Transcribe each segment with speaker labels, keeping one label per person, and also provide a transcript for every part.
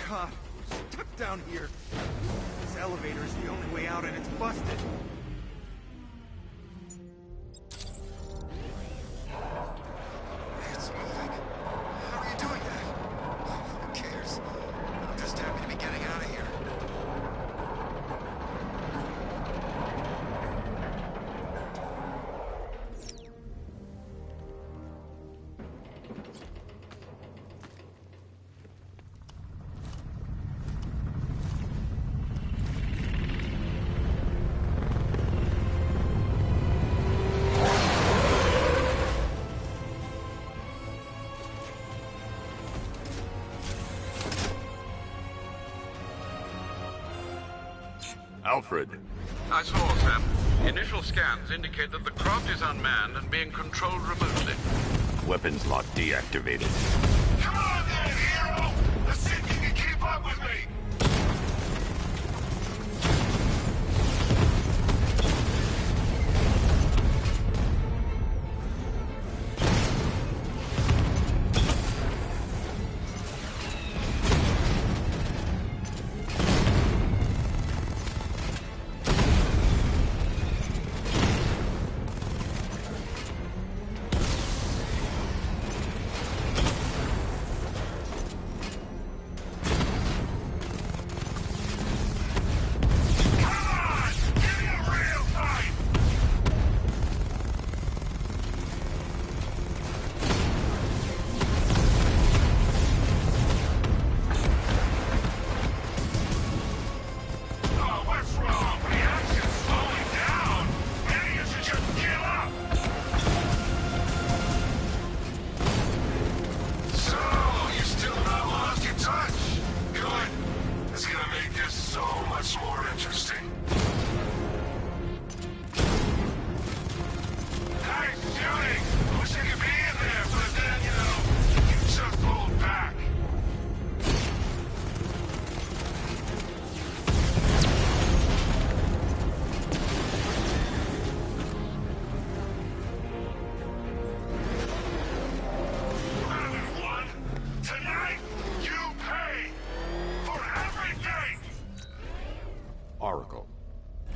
Speaker 1: God, we're stuck down here. This elevator is the only way out and it's busted.
Speaker 2: It's moving. How are you doing that? Who cares? I'm just happy to be getting out of here.
Speaker 3: Alfred.
Speaker 4: I saw, Sam. Initial scans indicate that the craft is unmanned and being controlled remotely.
Speaker 3: Weapons lock deactivated.
Speaker 5: Come on then, hero! Let's see if you can keep up with me!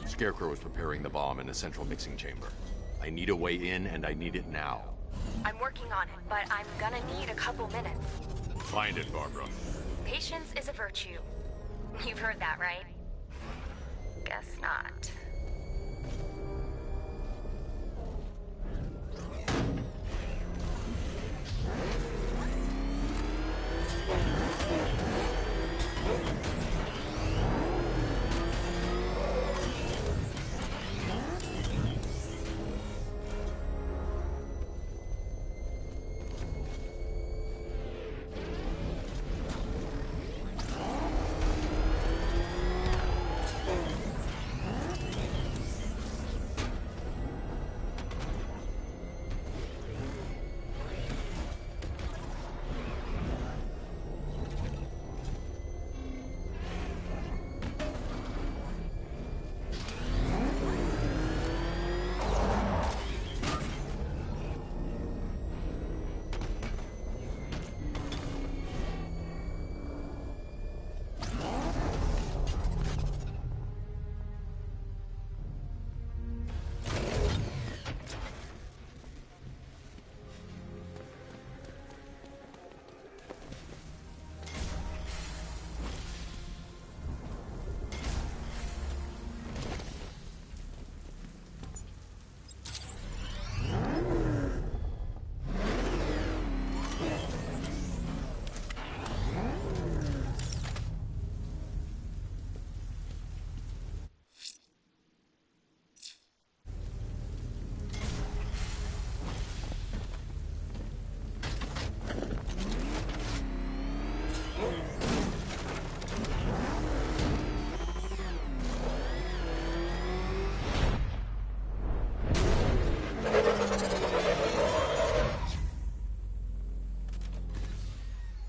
Speaker 3: Scarecrow is preparing the bomb in the central mixing chamber. I need a way in, and I need it now.
Speaker 6: I'm working on it, but I'm gonna need a couple minutes.
Speaker 3: Find it, Barbara.
Speaker 6: Patience is a virtue. You've heard that, right? Guess not.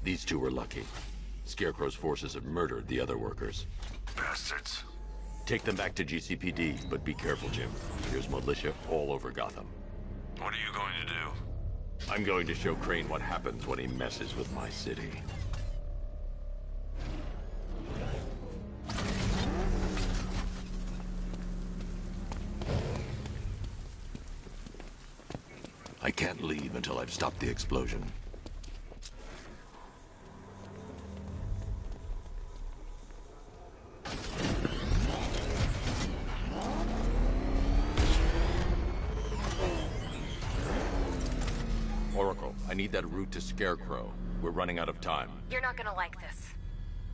Speaker 3: These two were lucky. Scarecrow's forces have murdered the other workers.
Speaker 5: Bastards.
Speaker 3: Take them back to GCPD, but be careful, Jim. There's militia all over Gotham.
Speaker 5: What are you going to do?
Speaker 3: I'm going to show Crane what happens when he messes with my city. I can't leave until I've stopped the explosion. Oracle, I need that route to Scarecrow. We're running out of time.
Speaker 6: You're not gonna like this.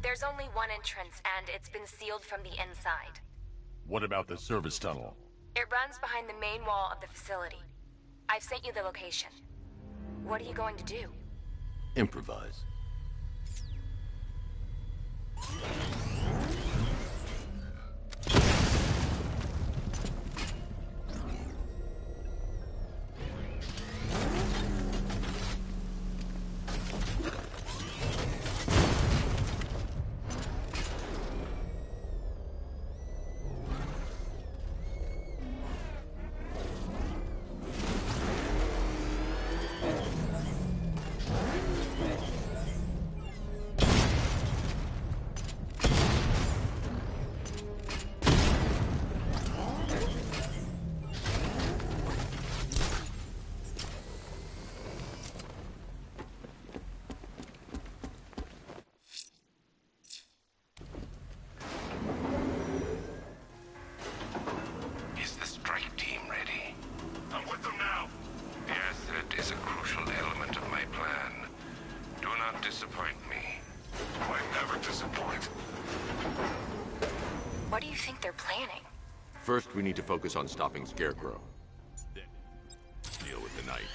Speaker 6: There's only one entrance, and it's been sealed from the inside.
Speaker 3: What about the service tunnel?
Speaker 6: It runs behind the main wall of the facility. I've sent you the location. What are you going to do?
Speaker 3: Improvise.
Speaker 5: Is the strike team ready? I'm with them now.
Speaker 4: The asset is a crucial element of my plan. Do not disappoint me.
Speaker 5: I never disappoint.
Speaker 6: What do you think they're planning?
Speaker 3: First, we need to focus on stopping Scarecrow. Then, deal with the Knight.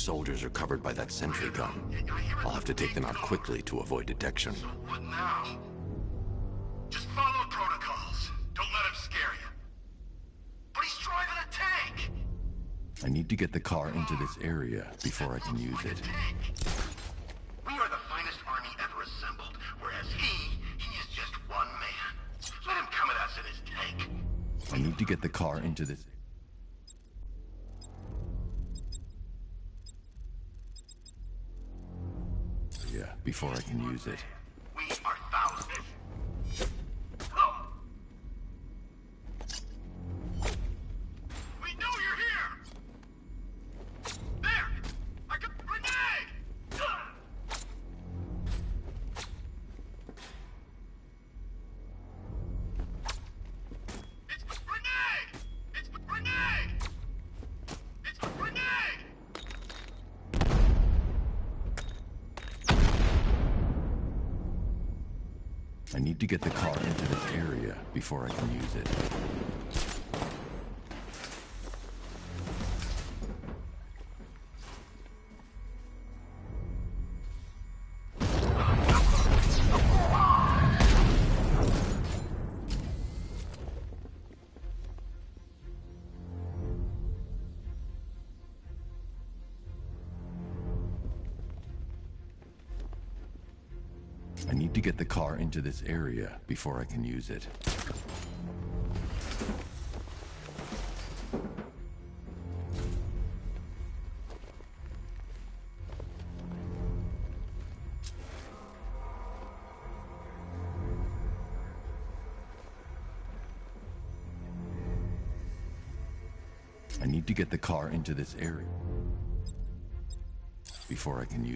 Speaker 3: soldiers are covered by that sentry gun. I'll have to take them out quickly to avoid detection.
Speaker 5: So what now? Just follow protocols. Don't let him scare you. But he's driving a tank!
Speaker 3: I need to get the car into this area before I can use it.
Speaker 5: We are the finest army ever assembled, whereas he is just one man. Let him come at us in his tank.
Speaker 3: I need to get the car into this... area before I can use it.
Speaker 5: We are thousands. We know you're here! There! I got a grenade! It's a grenade! It's a grenade! It's a grenade!
Speaker 3: I need to get the car into this area before I can use it. I need to get the car into this area before I can use it. I need to get the car into this area before I can use it.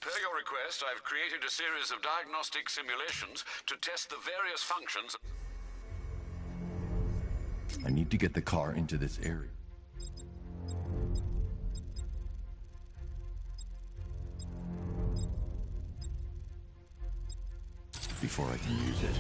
Speaker 4: Per your request, I've created a series of diagnostic simulations to test the various functions.
Speaker 3: I need to get the car into this area. Before I can use it.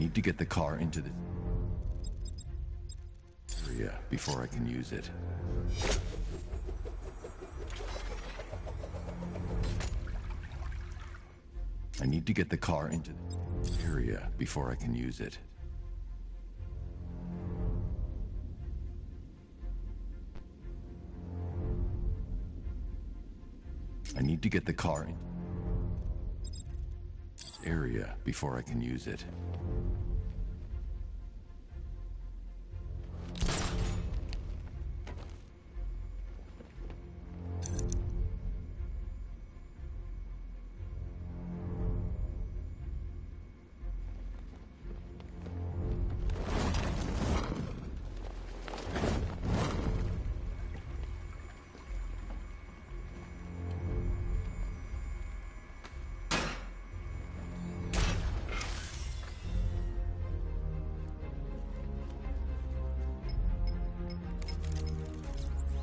Speaker 7: need to get the car into the area before I can use it. I need to get the car into the area before I can use it. I need to get the car in area before I can use it.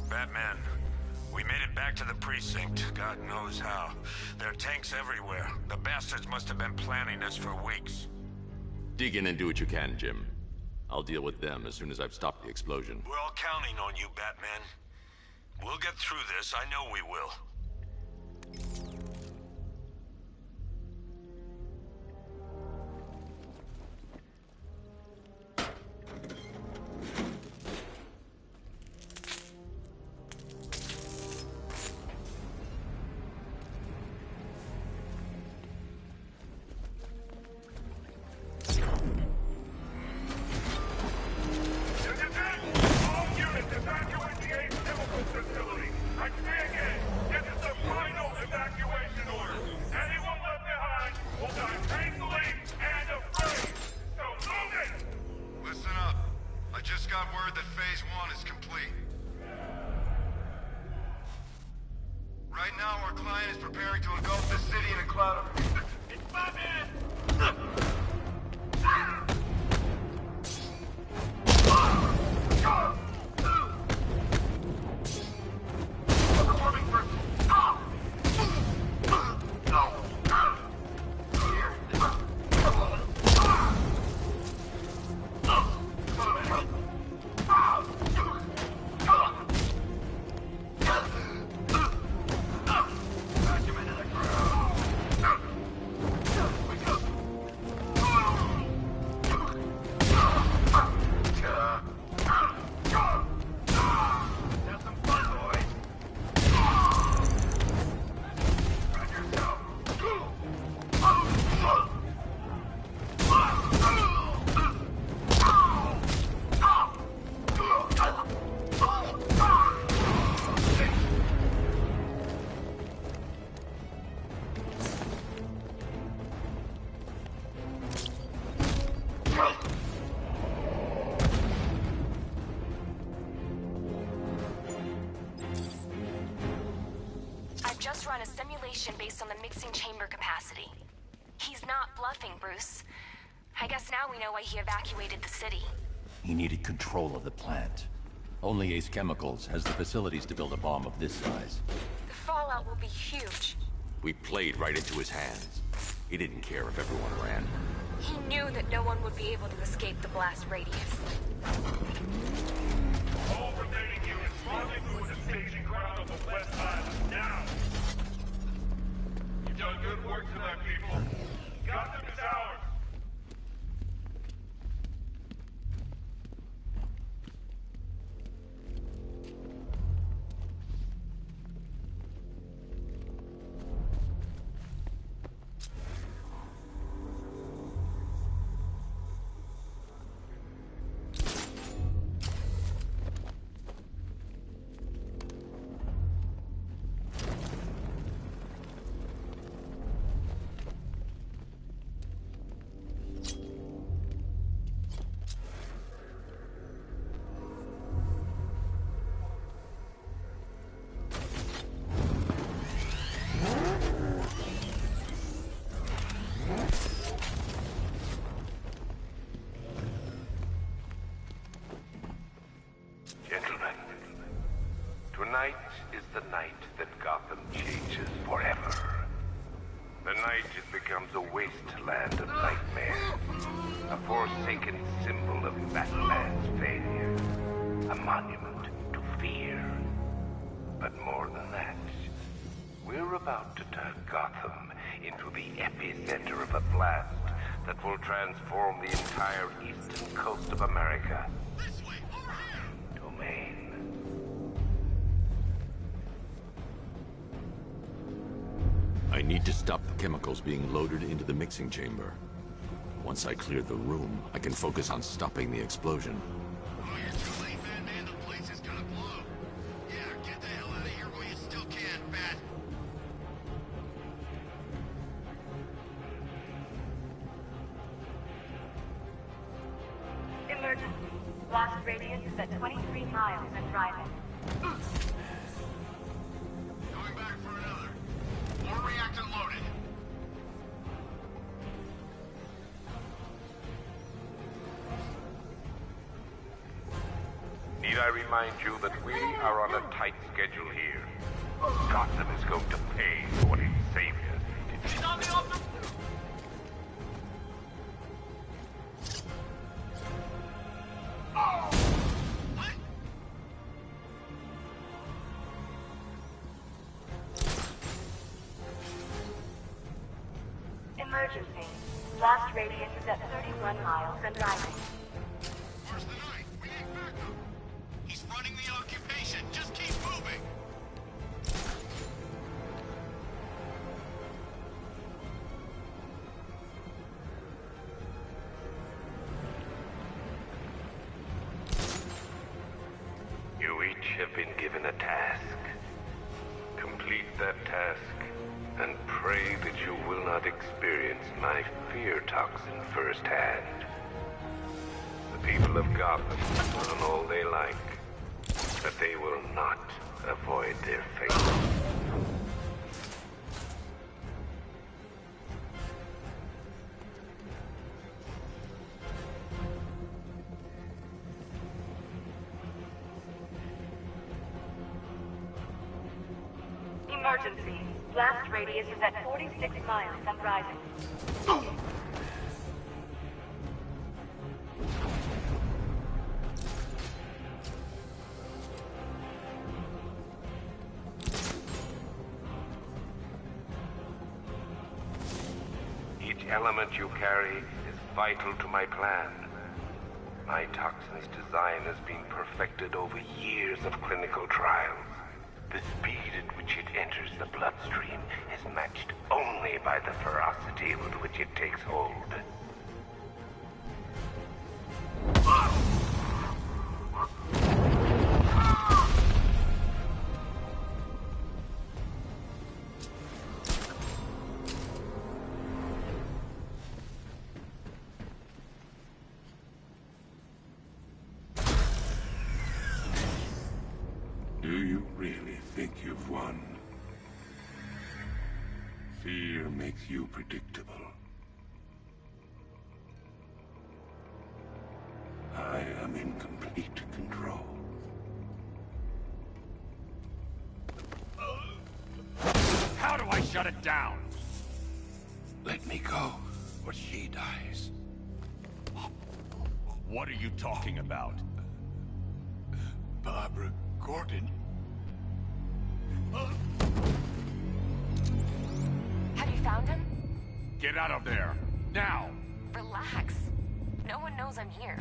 Speaker 8: Batman, we made it back to the precinct, God knows how. There are tanks everywhere. The bastards must have been planning this for weeks.
Speaker 3: Dig in and do what you can, Jim. I'll deal with them as soon as I've stopped the explosion.
Speaker 8: We're all counting on you, Batman. We'll get through this, I know we will.
Speaker 6: Just run a simulation based on the mixing chamber capacity. He's not bluffing, Bruce. I guess now we know why he evacuated the city.
Speaker 7: He needed control of the plant. Only Ace Chemicals has the facilities to build a bomb of this size.
Speaker 6: The fallout will be huge.
Speaker 3: We played right into his hands. He didn't care if everyone ran.
Speaker 6: He knew that no one would be able to escape the blast radius.
Speaker 9: All remaining units rendezvous with the staging ground of the West Island now! You've done good work tonight, people. Gotham is ours!
Speaker 10: Tonight is the night that Gotham changes forever. The night it becomes a wasteland of nightmare. A forsaken symbol of that man's failure. A monument to fear. But more than that, we're about to turn Gotham into the epicenter of a blast that will transform the entire eastern coast of America.
Speaker 5: This way, over here!
Speaker 10: To Maine.
Speaker 3: I need to stop the chemicals being loaded into the mixing chamber. Once I clear the room, I can focus on stopping the explosion.
Speaker 5: Oh, you're too late, man. The place is gonna blow. Yeah, get the hell out of here while you still can, Bat.
Speaker 11: Emergency. Blast radius is at 23 miles and driving.
Speaker 5: Going back for another. More reactant loaded.
Speaker 10: Need I remind you that we are on a tight schedule here? Gotham is going to pay for what its savior did.
Speaker 9: He's on the offensive!
Speaker 5: What?
Speaker 11: Emergency. Blast radius is at 31 miles and driving.
Speaker 5: Where's the knight? We need backup. He's running the occupation. Just keep moving.
Speaker 10: You each have been given a task. Complete that task, and pray that you will not experience my fear toxin firsthand. The people of Gotham will learn all they like, but they will not avoid their fate.
Speaker 11: Emergency. Blast radius is at 46 miles and rising.
Speaker 10: Each element you carry is vital to my plan. My toxin's design has been perfected over years of clinical trials. The speed at which it enters the bloodstream is matched only by the ferocity with which it takes hold.
Speaker 12: Do you really think you've won? Fear makes you predictable. I am in complete control.
Speaker 7: How do I shut it down?
Speaker 12: Let me go, or she dies.
Speaker 7: What are you talking about?
Speaker 12: Barbara Gordon.
Speaker 6: Have you found him?
Speaker 7: Get out of there! Now!
Speaker 6: Relax. No one knows I'm here.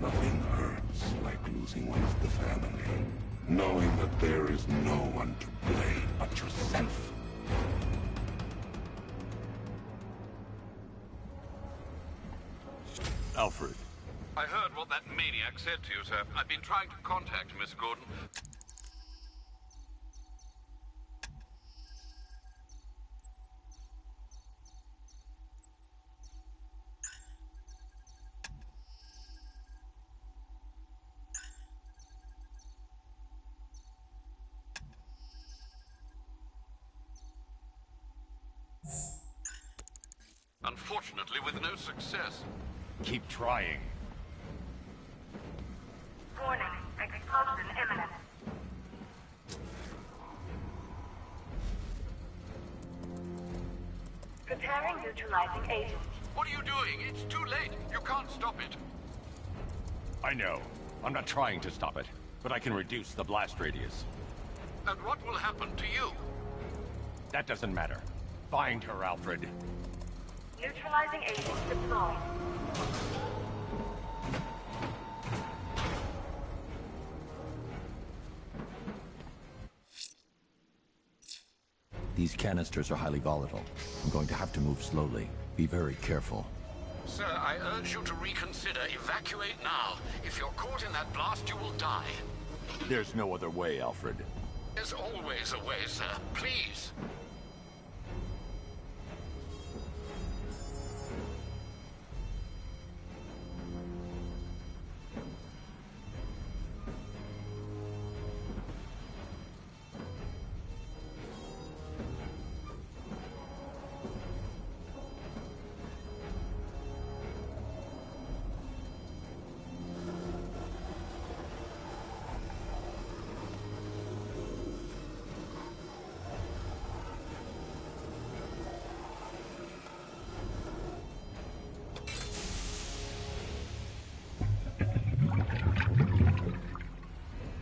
Speaker 12: Nothing hurts like losing one of the family. Knowing that there is no one to blame but yourself.
Speaker 3: Alfred.
Speaker 4: I heard what that maniac said to you, sir. I've been trying to contact Miss Gordon. Unfortunately, with no success.
Speaker 7: Keep trying.
Speaker 11: Warning. Explosion imminent. Preparing neutralizing agent.
Speaker 4: What are you doing? It's too late. You can't stop it.
Speaker 7: I know. I'm not trying to stop it, but I can reduce the blast radius.
Speaker 4: And what will happen to you?
Speaker 7: That doesn't matter. Find her, Alfred.
Speaker 11: Neutralizing agent deployed.
Speaker 7: These canisters are highly volatile. I'm going to have to move slowly. Be very careful.
Speaker 4: Sir, I urge you to reconsider. Evacuate now. If you're caught in that blast, you will die.
Speaker 7: There's no other way, Alfred.
Speaker 4: There's always a way, sir. Please.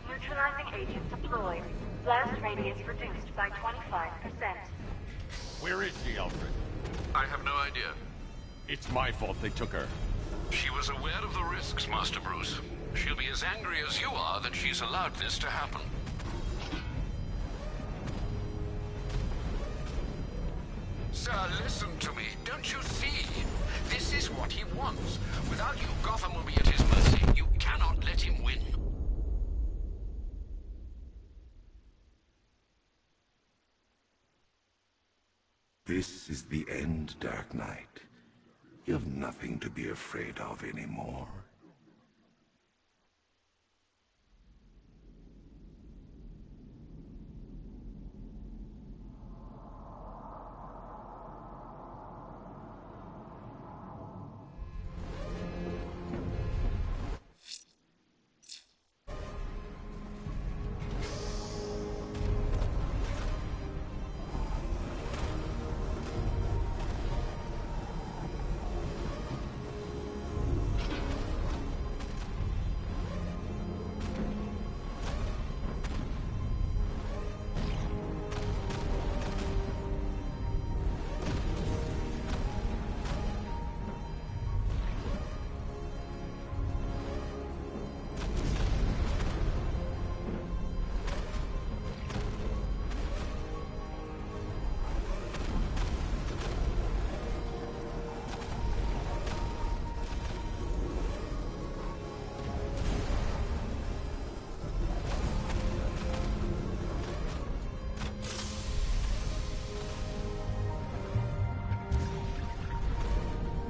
Speaker 11: Neutralizing agent deployed. Blast radius reduced by 25%.
Speaker 7: Where is she, Alfred?
Speaker 4: I have no idea.
Speaker 7: It's my fault they took her.
Speaker 4: She was aware of the risks, Master Bruce. She'll be as angry as you are that she's allowed this to happen. Sir, listen to me. Don't you see? This is what he wants. Without you, Gotham will be at his mercy. You cannot let him win.
Speaker 12: This is the end, Dark Knight. You have nothing to be afraid of anymore.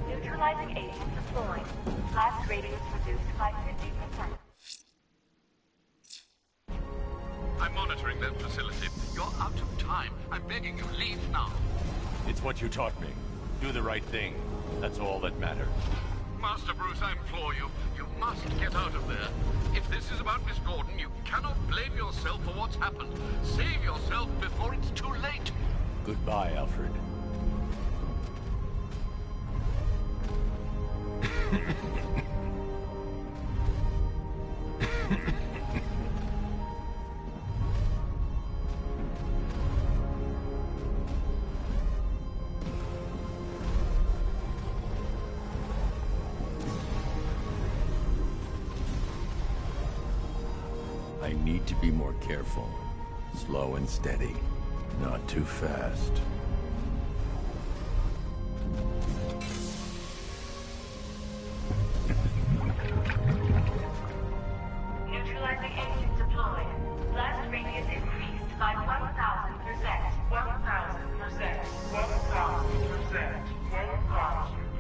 Speaker 11: Neutralizing agent deployed. Blast radius reduced by 50%.
Speaker 4: I'm monitoring that facility. You're out of time. I'm begging you, leave now.
Speaker 7: It's what you taught me. Do the right thing. That's all that matters.
Speaker 4: Master Bruce, I implore you. You must get out of there. If this is about Miss Gordon, you cannot blame yourself for what's happened. Save yourself before it's too late.
Speaker 7: Goodbye, Alfred. I need to be more careful. Slow and steady. Not too fast.
Speaker 11: Neutralizing agent deployed. Blast radius increased by 1,000%. 1,000%. 1,000%.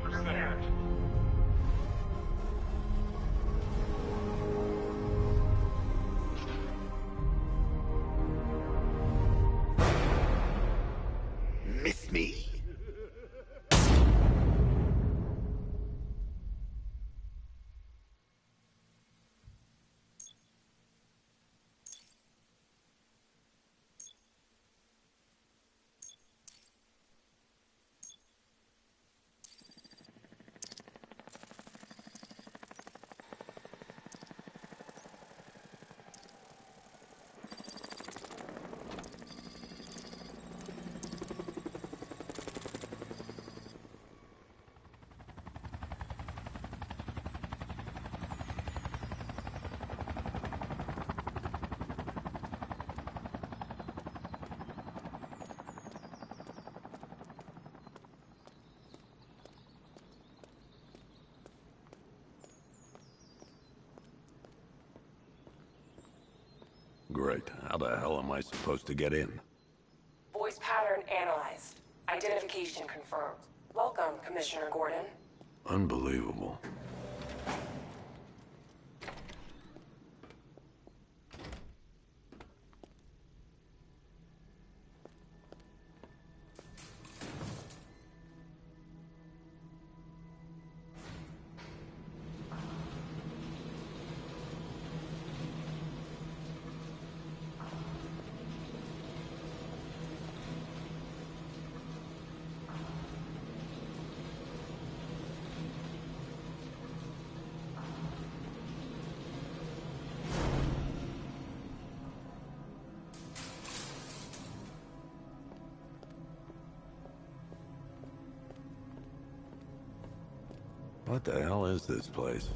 Speaker 11: 1,000%.
Speaker 1: Miss me?
Speaker 12: Great. How the hell am I supposed to get in?
Speaker 13: Voice pattern analyzed. Identification confirmed. Welcome, Commissioner Gordon.
Speaker 12: Unbelievable. What the hell is this place?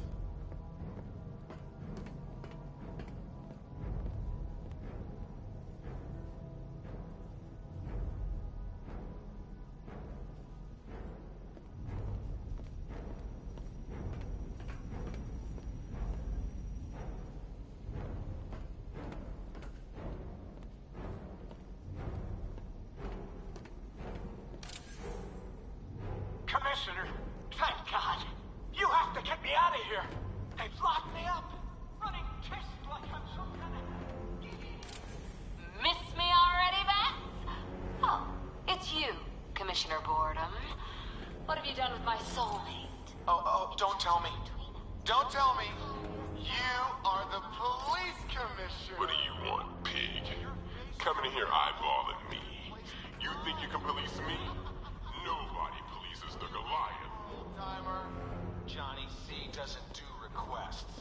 Speaker 14: Commissioner, thank God. You have to get me out of here. They've locked me up, running tests like I'm some kind of...
Speaker 15: Miss me already, Bats? Oh, it's you, Commissioner Boredom. What have you done with my soulmate?
Speaker 2: Oh, don't tell me. Don't tell me. You are the police commissioner.
Speaker 16: What do you want, pig? Coming in here eyeballing me. You think you can police me? Nobody polices the Goliath.
Speaker 14: Old-timer, Johnny C doesn't do requests.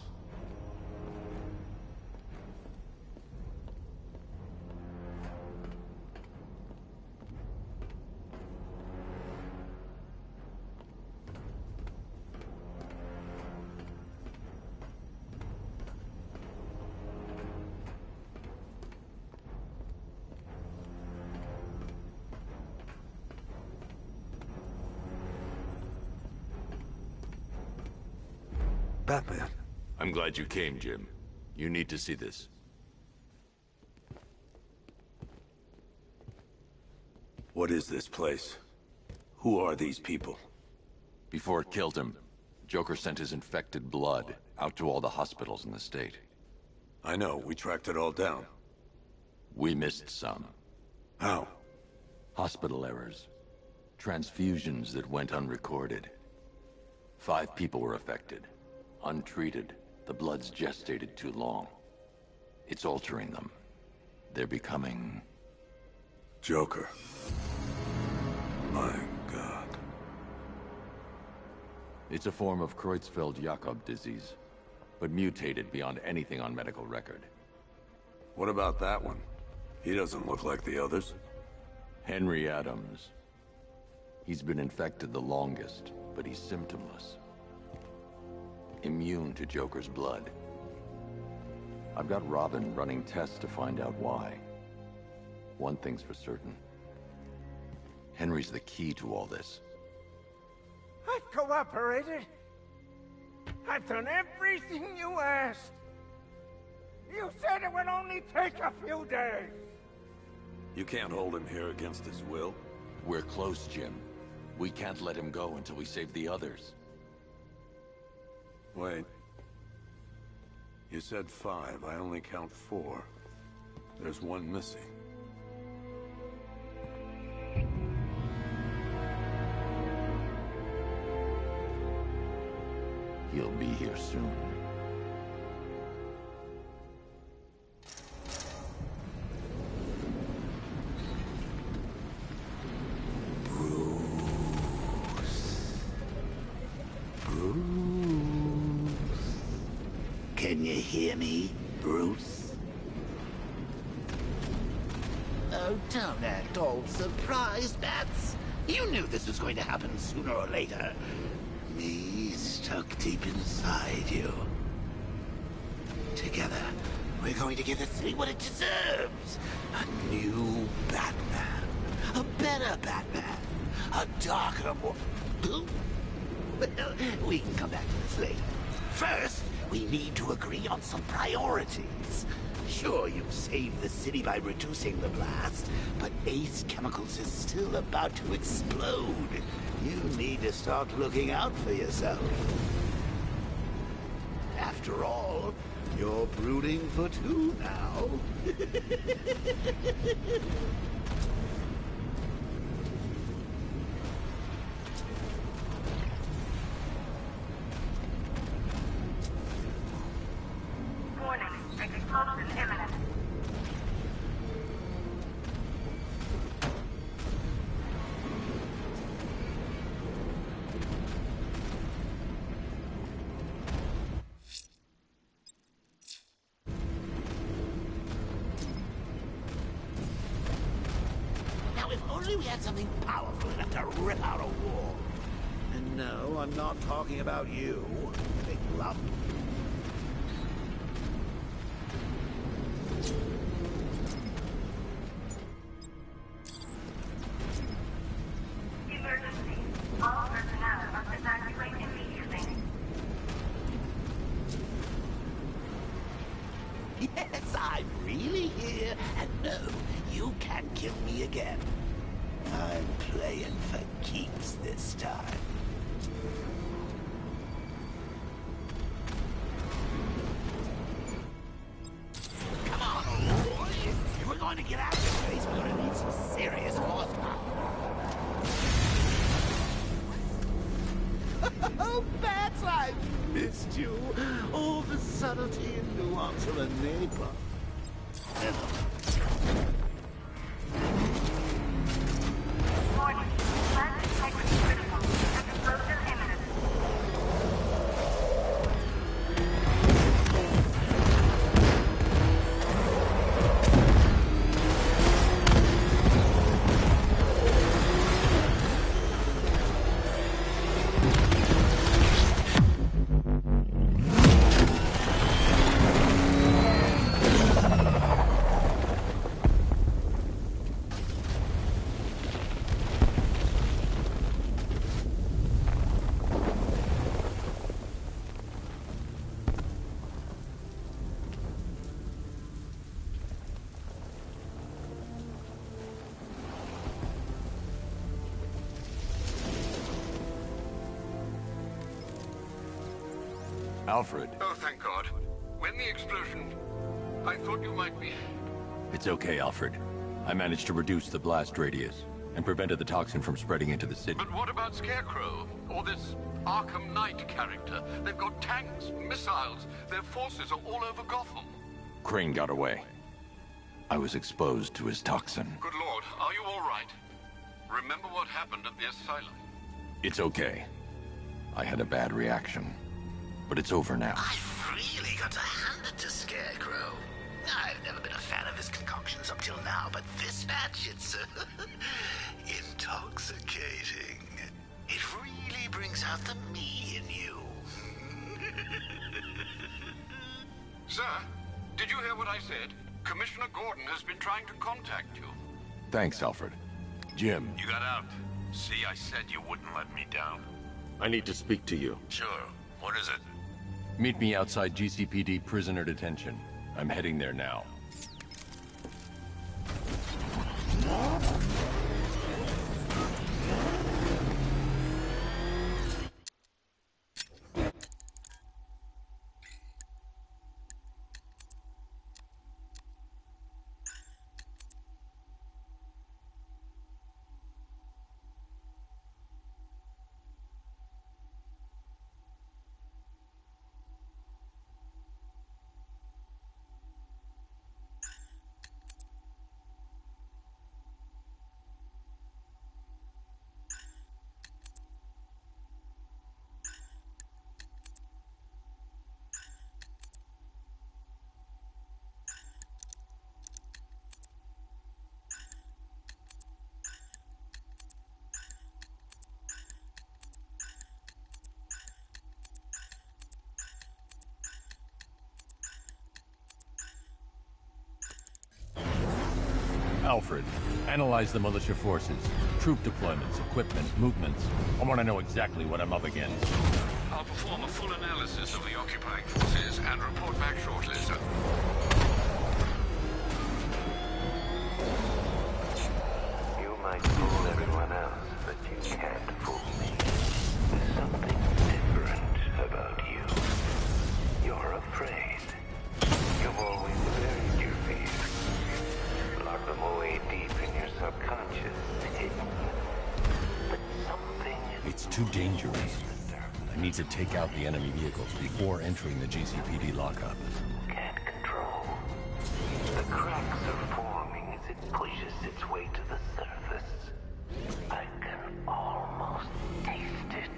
Speaker 12: Batman.
Speaker 3: I'm glad you came, Jim. You need to see this.
Speaker 12: What is this place? Who are these people?
Speaker 7: Before it killed him, Joker sent his infected blood out to all the hospitals in the state.
Speaker 12: I know, we tracked it all down.
Speaker 7: We missed some.
Speaker 12: How?
Speaker 7: Hospital errors. Transfusions that went unrecorded. 5 people were affected. Untreated, the blood's gestated too long. It's altering them. They're becoming...
Speaker 12: Joker. My God.
Speaker 7: It's a form of Creutzfeldt-Jakob disease, but mutated beyond anything on medical record.
Speaker 12: What about that one? He doesn't look like the others.
Speaker 7: Henry Adams. He's been infected the longest, but he's symptomless. Immune to Joker's blood. I've got Robin running tests to find out why. One thing's for certain. Henry's the key to all this.
Speaker 17: I've cooperated. I've done everything you asked. You said it would only take a few days.
Speaker 12: You can't hold him here against his will.
Speaker 7: We're close, Jim. We can't let him go until we save the others.
Speaker 12: Wait. You said 5. I only count 4. There's one missing.
Speaker 7: He'll be here soon.
Speaker 18: Can you hear me, Bruce? Oh, don't act all surprised, Bats. You knew this was going to happen sooner or later. Me stuck deep inside you. Together, we're going to give the city what it deserves. A new Batman. A better Batman. A darker, more... Well, we can come back to this later. First, we need to agree on some priorities. Sure, you've saved the city by reducing the blast, but Ace Chemicals is still about to explode. You need to start looking out for yourself. After all, you're brooding for two now.
Speaker 11: Warning, explosion imminent.
Speaker 18: Now, if only we had something powerful enough to rip out a wall. And no, I'm not talking about you, big lump.
Speaker 11: Emergency. All personnel must evacuate immediately.
Speaker 18: Yes, I'm really here, and no, you can't kill me again. I'm playing for keeps this time. Come on, boy. If we're going to get out of this place, we're going to need some serious horsepower. Oh, Bats, I've missed you. All the subtlety and nuance of a neighbor.
Speaker 11: Warning, plant integrity critical. Explosion imminent.
Speaker 7: Alfred.
Speaker 4: Oh, thank God. When the explosion... I thought you might be...
Speaker 7: It's okay, Alfred. I managed to reduce the blast radius and prevented the toxin from spreading into the city.
Speaker 4: But what about Scarecrow? Or this Arkham Knight character? They've got tanks, missiles. Their forces are all over Gotham.
Speaker 7: Crane got away. I was exposed to his toxin.
Speaker 4: Good Lord, are you all right? Remember what happened at the asylum?
Speaker 7: It's okay. I had a bad reaction. But it's over now.
Speaker 18: I've really got to hand it to Scarecrow. I've never been a fan of his concoctions up till now, but this batch, it's intoxicating. It really brings out the me in you.
Speaker 4: Sir, did you hear what I said? Commissioner Gordon has been trying to contact you.
Speaker 7: Thanks, Alfred. Jim.
Speaker 8: You got out. See, I said you wouldn't let me down.
Speaker 3: I need to speak to you.
Speaker 8: Sure. What is it?
Speaker 7: Meet me outside GCPD prisoner detention. I'm heading there now. Alfred, analyze the militia forces, troop deployments, equipment, movements. I want to know exactly what I'm up against.
Speaker 4: I'll perform a full analysis of the occupying forces and report back shortly, sir.
Speaker 10: afraid. You've always buried your fears. Lock them away deep in your subconscious, hidden. But something is...
Speaker 19: It's too dangerous. I need to take out the enemy vehicles before entering the GCPD lockup.
Speaker 10: Can't control. The cracks are forming as it pushes its way to the surface. I can almost taste it.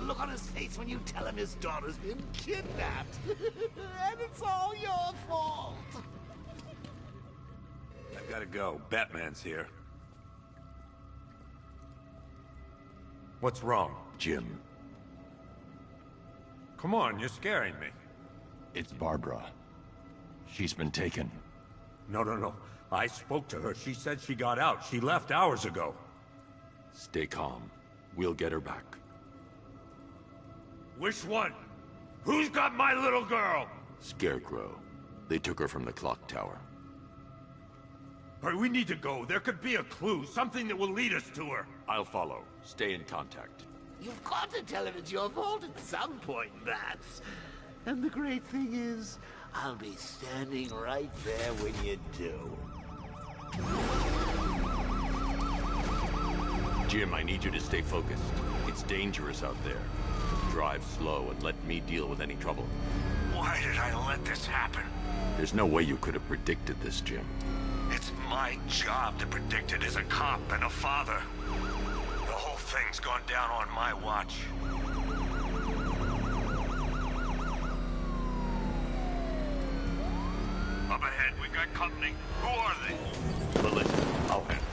Speaker 18: Look on his face when you tell him his daughter's been kidnapped. And it's all your fault.
Speaker 8: I gotta go. Batman's here. What's wrong?
Speaker 19: Jim.
Speaker 8: Come on, you're scaring me.
Speaker 19: It's Barbara. She's been taken.
Speaker 8: No. I spoke to her. She said she got out. She left hours ago.
Speaker 3: Stay calm. We'll get her back.
Speaker 8: Which one? Who's got my little girl?
Speaker 3: Scarecrow. They took her from the clock tower.
Speaker 8: All right, we need to go. There could be a clue, something that will lead us to her.
Speaker 3: I'll follow. Stay in contact.
Speaker 18: You've got to tell him it's your fault at some point, Bats. And the great thing is, I'll be standing right there when you do.
Speaker 3: Jim, I need you to stay focused. It's dangerous out there. Drive slow and let me deal with any trouble.
Speaker 8: Why did I let this happen?
Speaker 3: There's no way you could have predicted this, Jim.
Speaker 8: It's my job to predict it as a cop and a father. The whole thing's gone down on my watch. Up ahead, we got company. Who are they?
Speaker 3: Melissa, I'll handle it.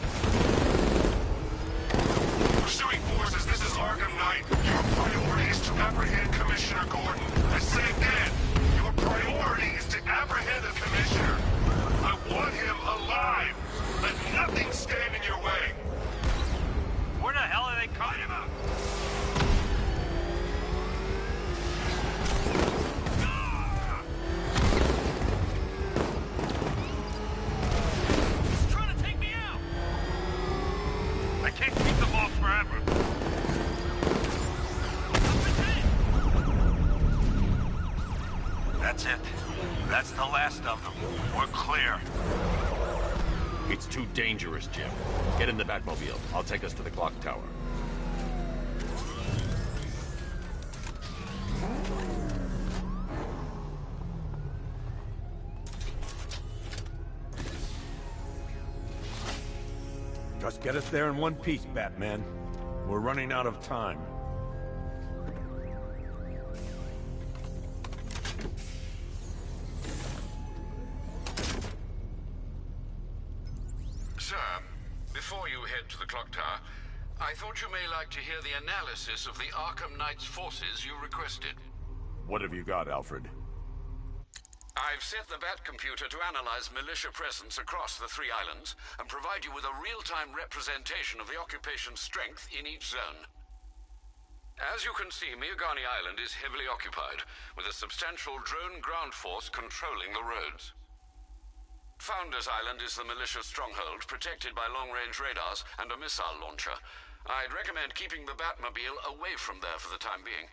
Speaker 16: Pursuing forces, this is Arkham Knight. Your priority is to apprehend Commissioner Gordon. I say again, your priority is to apprehend the Commissioner. I want him alive. Let nothing stand in your way.
Speaker 8: Where the hell are they caught him up? He's trying to take me out. I can't keep them off forever. That's it. That's the last of them. We're clear.
Speaker 3: It's too dangerous, Jim. Get in the Batmobile. I'll take us to the clock tower.
Speaker 8: Just get us there in one piece, Batman. We're running out of time.
Speaker 4: Sir, before you head to the clock tower, I thought you may like to hear the analysis of the Arkham Knight's forces you requested.
Speaker 3: What have you got, Alfred?
Speaker 4: I've set the Batcomputer to analyze militia presence across the 3 islands and provide you with a real-time representation of the occupation's strength in each zone. As you can see, Miagani Island is heavily occupied, with a substantial drone ground force controlling the roads. Founders Island is the militia stronghold, protected by long-range radars and a missile launcher. I'd recommend keeping the Batmobile away from there for the time being.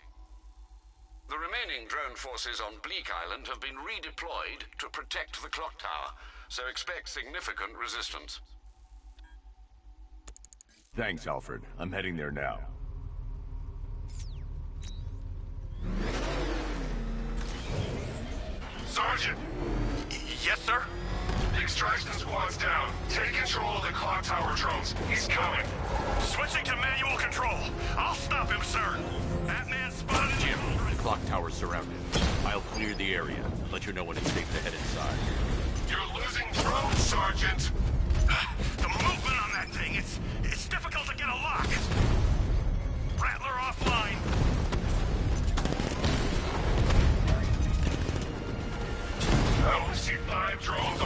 Speaker 4: The remaining drone forces on Bleak Island have been redeployed to protect the clock tower, so expect significant resistance.
Speaker 3: Thanks, Alfred. I'm heading there now.
Speaker 16: Sergeant!
Speaker 8: Yes, sir?
Speaker 16: The extraction squad's down. Take control of the clock tower drones. He's coming.
Speaker 8: Switching to manual control. I'll stop him, sir. Batman spotted
Speaker 3: Jim, the clock tower's surrounded. I'll clear the area. Let you know when it's safe to head inside.
Speaker 16: You're losing drones, Sergeant.
Speaker 8: The movement on that thing, it's difficult to get a lock. Rattler offline.
Speaker 16: I only see 5 drones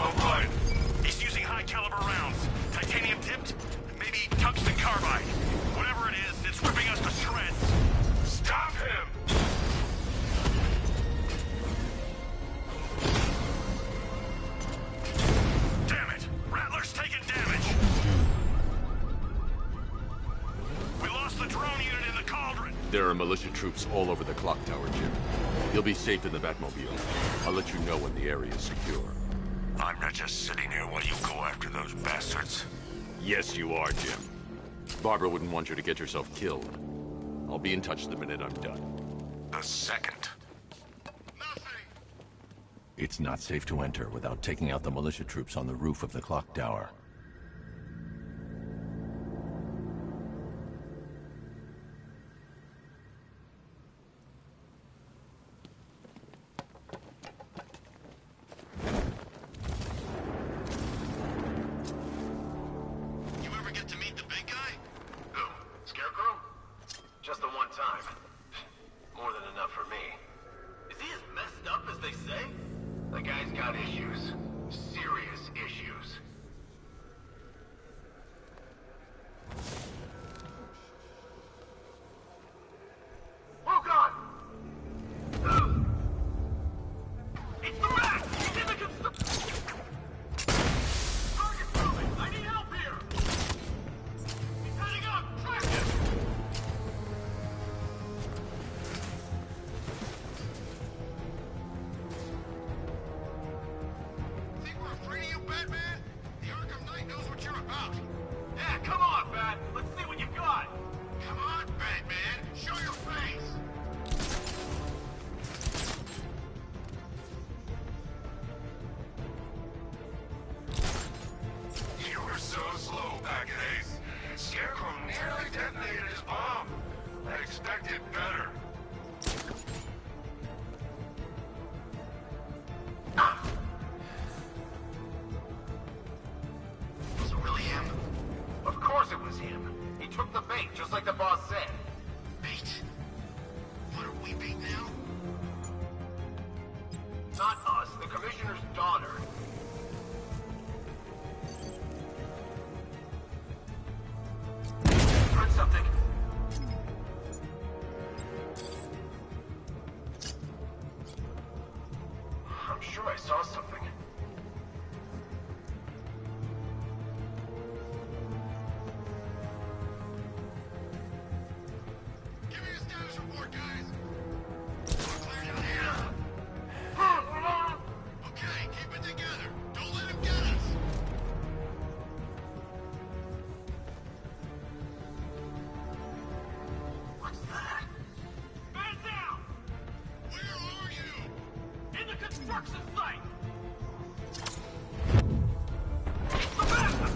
Speaker 3: There are militia troops all over the clock tower, Jim. You'll be safe in the Batmobile. I'll let you know when the area is secure.
Speaker 8: I'm not just sitting here while you go after those bastards.
Speaker 3: Yes, you are, Jim. Barbara wouldn't want you to get yourself killed. I'll be in touch the minute I'm done.
Speaker 8: The second.
Speaker 19: It's not safe to enter without taking out the militia troops on the roof of the clock tower.
Speaker 5: You ever get to meet the big guy? Who? Scarecrow? Just the one time. More than enough for me. Is he as messed up as they say? The guy's got issues. Serious issues. Oh, God! It's the rat! He's in the Target's moving! I need help here! He's heading up! Track him! Think we're afraid of you, Batman? The Arkham Knight knows what you're about. Yeah, come on, Bat! Let's see what you've got! Come on, Batman! Show your face!
Speaker 16: You were so slow back at Ace. Scarecrow nearly detonated his bomb. I expected better.
Speaker 5: Was it really him? Of course it was him. He took the bait, just like the boss said. Bait? What are we bait now? Not us, the Commissioner's daughter. Heard something. I'm sure I saw something. Give me a status report, guys. Clear down here. Okay, keep it together. Don't let him get us. What's that? Man down! Where are you? In the construction site! It's the bastard!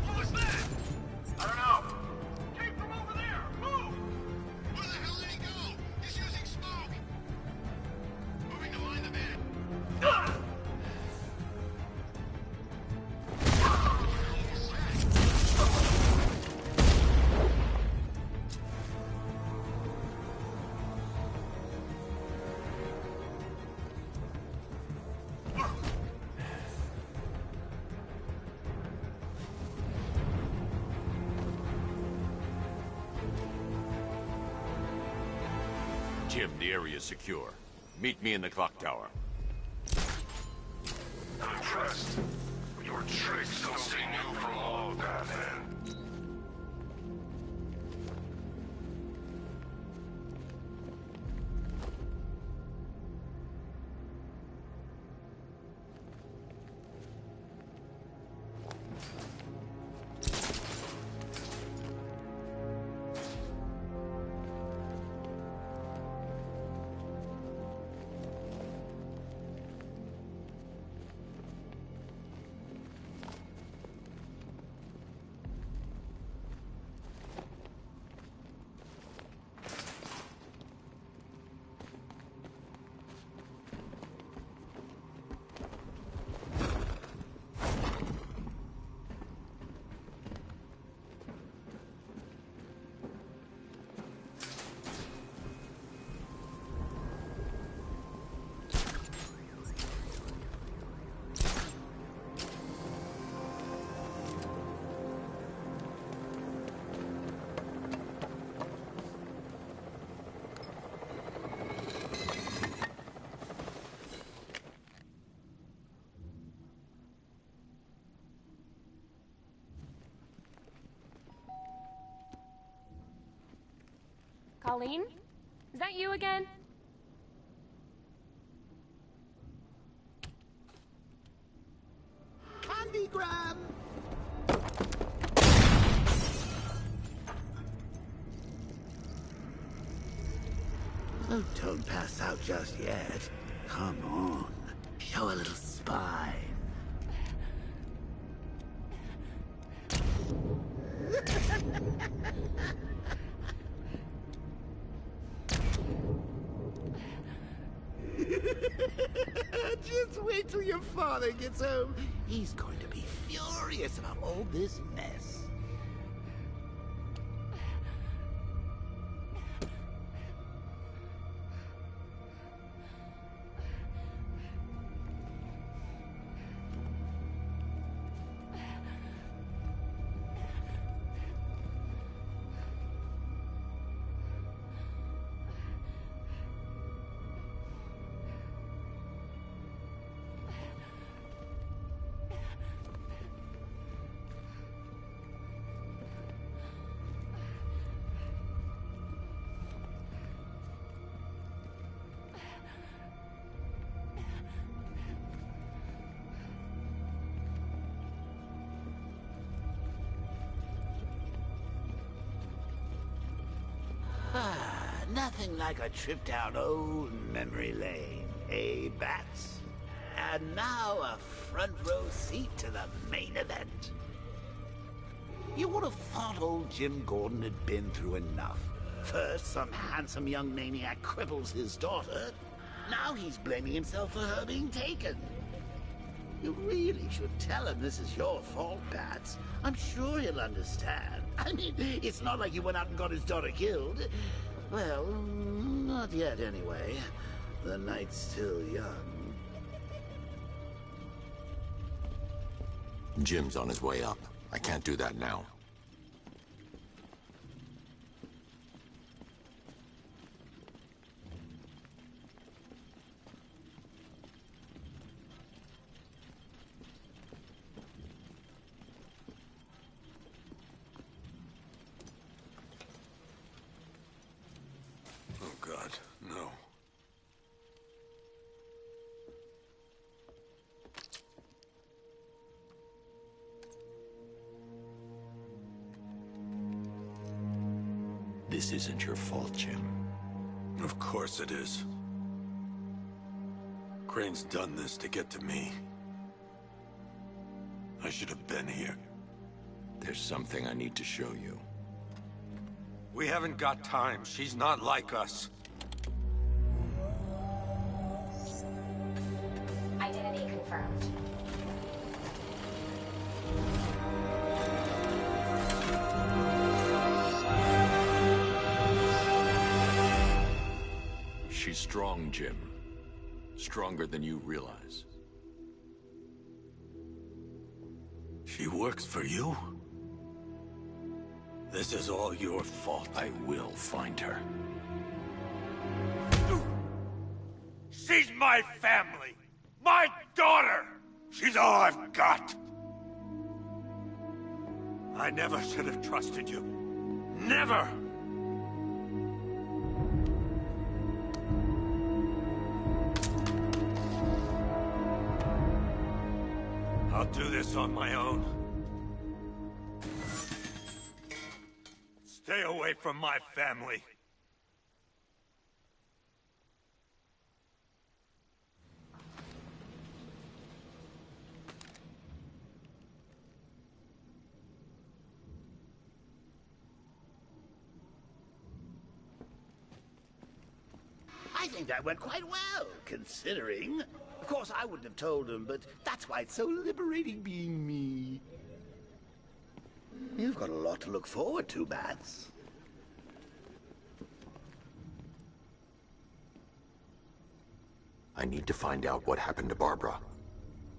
Speaker 5: What was that? I don't know. Came from over there. Move! Where the hell did he go? He's using smoke. Moving to line the man.
Speaker 3: Jim, the area is secure. Meet me in the clock tower.
Speaker 16: I'm impressed. Your tricks don't seem new from all, Batman.
Speaker 6: Pauline? Is that you again?
Speaker 18: Candygram! Oh, don't pass out just yet. Come on. Show a little spine. Just wait till your father gets home. He's going to be furious about all this mess. Nothing like a trip down old memory lane, eh, Bats? And now a front row seat to the main event. You would have thought old Jim Gordon had been through enough. First, some handsome young maniac cripples his daughter. Now he's blaming himself for her being taken. You really should tell him this is your fault, Bats. I'm sure he'll understand. I mean, it's not like you went out and got his daughter killed. Well, not yet anyway. The night's still young.
Speaker 3: Jim's on his way up. I can't do that now.
Speaker 16: Oh, God, no.
Speaker 3: This isn't your fault, Jim.
Speaker 16: Of course it is. Crane's done this to get to me. I should have been here.
Speaker 3: There's something I need to show you.
Speaker 16: We haven't got time. She's not like us.
Speaker 6: Identity confirmed.
Speaker 3: She's strong, Jim. Stronger than you realize.
Speaker 16: She works for you? This is all your fault.
Speaker 3: I will find her.
Speaker 16: She's my family! My daughter! She's all I've got! I never should have trusted you. Never! I'll do this on my own. Stay away from my family.
Speaker 18: I think that went quite well, considering. Of course, I wouldn't have told him, but that's why it's so liberating being me. You've got a lot to look forward to, Bats.
Speaker 3: I need to find out what happened to Barbara.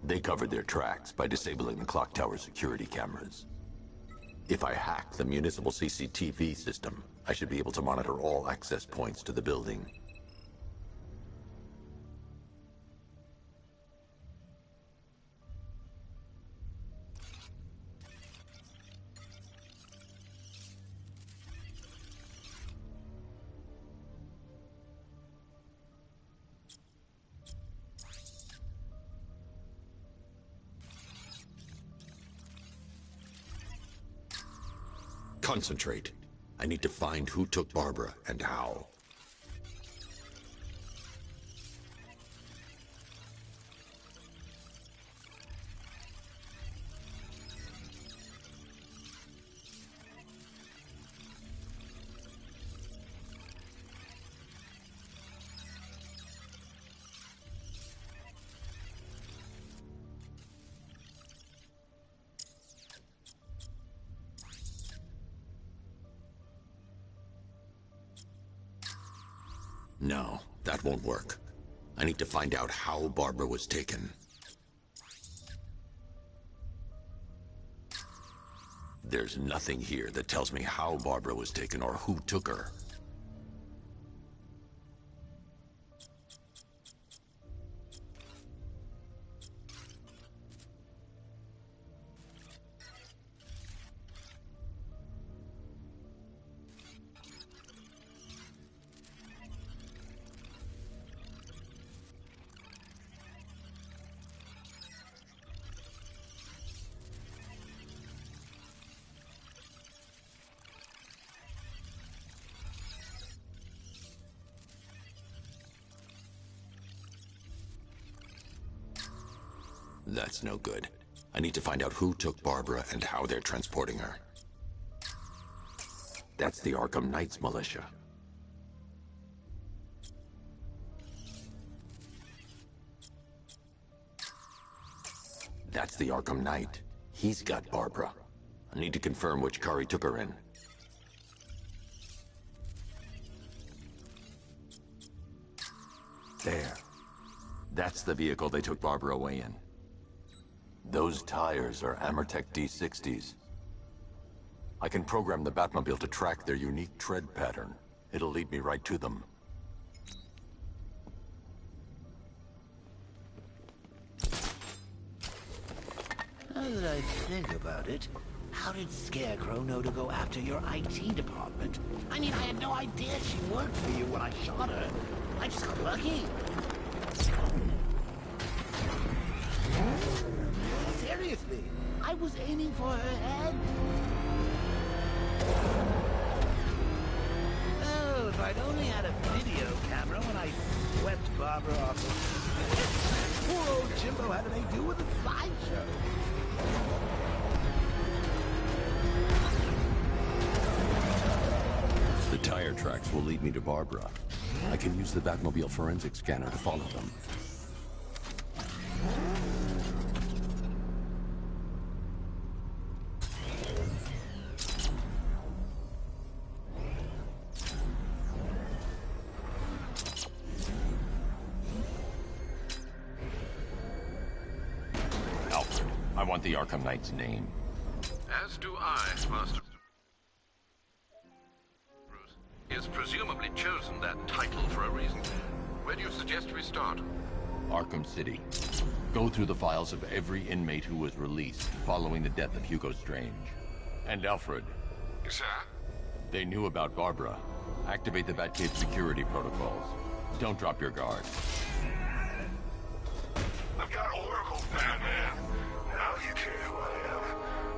Speaker 3: They covered their tracks by disabling the clock tower security cameras. If I hack the municipal CCTV system, I should be able to monitor all access points to the building. concentrate. I need to find who took Barbara and how. No, that won't work. I need to find out how Barbara was taken. There's nothing here that tells me how Barbara was taken or who took her. That's no good. I need to find out who took Barbara and how they're transporting her. That's the Arkham Knight's militia. That's the Arkham Knight. He's got Barbara. I need to confirm which car he took her in. There. That's the vehicle they took Barbara away in. Those tires are Amertech D60s. I can program the Batmobile to track their unique tread pattern. It'll lead me right to them.
Speaker 18: Now that I think about it, how did Scarecrow know to go after your IT department? I mean, I had no idea she worked for you when I shot her. I just got lucky. Seriously, I was aiming for her head. Oh, if I'd only had a video camera when I swept Barbara off. Poor old Jimbo had to make do with a slideshow.
Speaker 19: The tire tracks will lead me to Barbara. I can use the Batmobile forensic scanner to follow them. Alfred, I want the Arkham Knight's name.
Speaker 4: As do I, Master. Bruce, he has presumably chosen that title for a reason. Where do you suggest we start?
Speaker 19: Arkham City. Go through the files of every inmate who was released following the death of Hugo Strange. And Alfred.
Speaker 4: Sir?
Speaker 19: They knew about Barbara. Activate the Batcave security protocols. Don't drop your guard.
Speaker 16: I've got Oracle, Batman. Now you care who I am.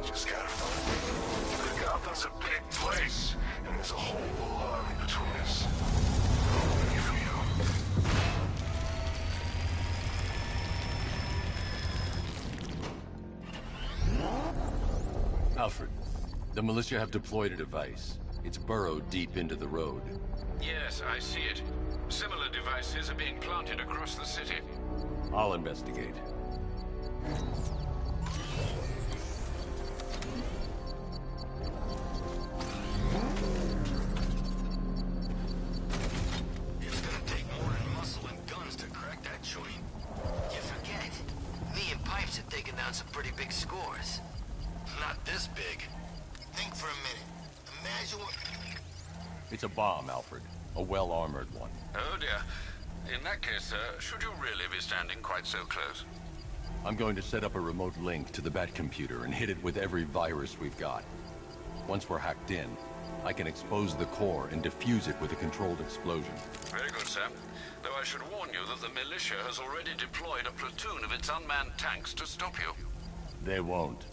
Speaker 16: Just gotta find me. Gotham's a big place, and there's a whole army between us. I'm ready for you.
Speaker 19: Alfred, the militia have deployed a device. It's burrowed deep into the road.
Speaker 4: Yes, I see it. Similar devices are being planted across the city.
Speaker 19: I'll investigate.
Speaker 5: It's gonna take more than muscle and guns to crack that joint. You forget. Me and Pipes have taken down some pretty big scores. Not this big. Think for a minute. Imagine what...
Speaker 19: It's a bomb, Alfred. A well-armored one.
Speaker 4: Oh dear. In that case, should you really be standing quite so close?
Speaker 19: I'm going to set up a remote link to the Batcomputer and hit it with every virus we've got. Once we're hacked in, I can expose the core and defuse it with a controlled explosion.
Speaker 4: Very good, sir. Though I should warn you that the militia has already deployed a platoon of its unmanned tanks to stop you.
Speaker 19: They won't.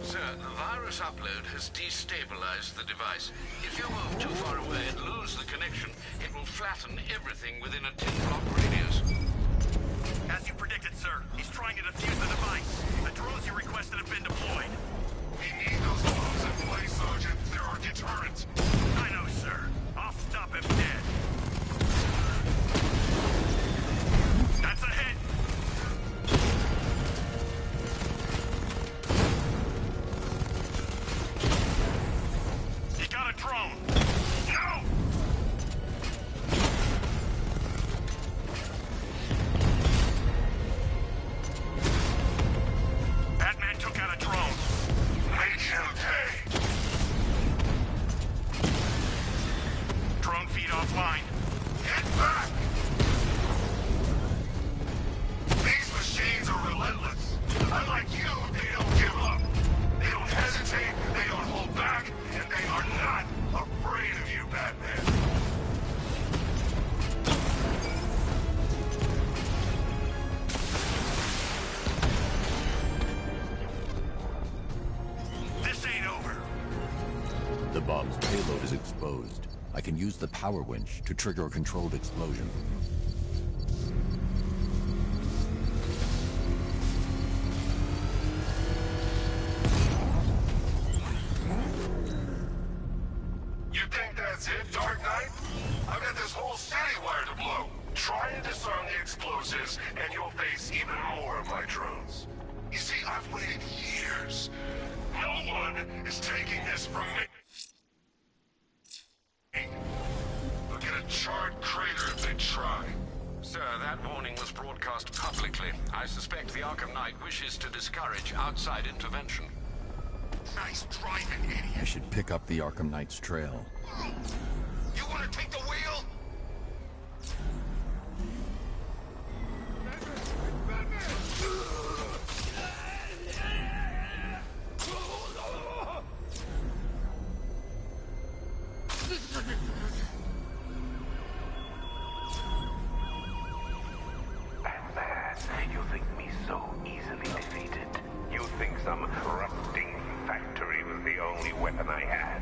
Speaker 4: Sir, the virus upload has destabilized the device. If you move too far away and lose the connection, it will flatten everything within a 10-block radius.
Speaker 1: As you predicted, sir, he's trying to defuse the device. The drones you requested have been deployed.
Speaker 16: We need those bombs in place, Sergeant. They're our deterrent.
Speaker 1: I know, sir. I'll stop him dead. That's a hit! He got a drone! No! Batman took out a drone.
Speaker 16: Make him pay.
Speaker 1: Drone feed offline.
Speaker 16: Get back! These machines are relentless. Unlike you, they don't give up. They don't hesitate, they don't hold back, and they are not afraid of you, Batman.
Speaker 1: This ain't over.
Speaker 19: The bomb's payload is exposed. I can use the power winch to trigger a controlled explosion.
Speaker 16: You think that's it, Dark Knight? I've got this whole city wired to blow. Try and disarm the explosives, and you'll face even more of my drones. You see, I've waited years. No one is taking this from me. Look at a charred crater if they try.
Speaker 4: Sir, that warning was broadcast publicly. I suspect the Arkham Knight wishes to discourage outside intervention.
Speaker 16: Nice driving, idiot.
Speaker 19: I should pick up the Arkham Knight's trail.
Speaker 16: You want to take the wheel?
Speaker 10: Batman, you think me so easily defeated? You think some corrupting factory was the only weapon I had?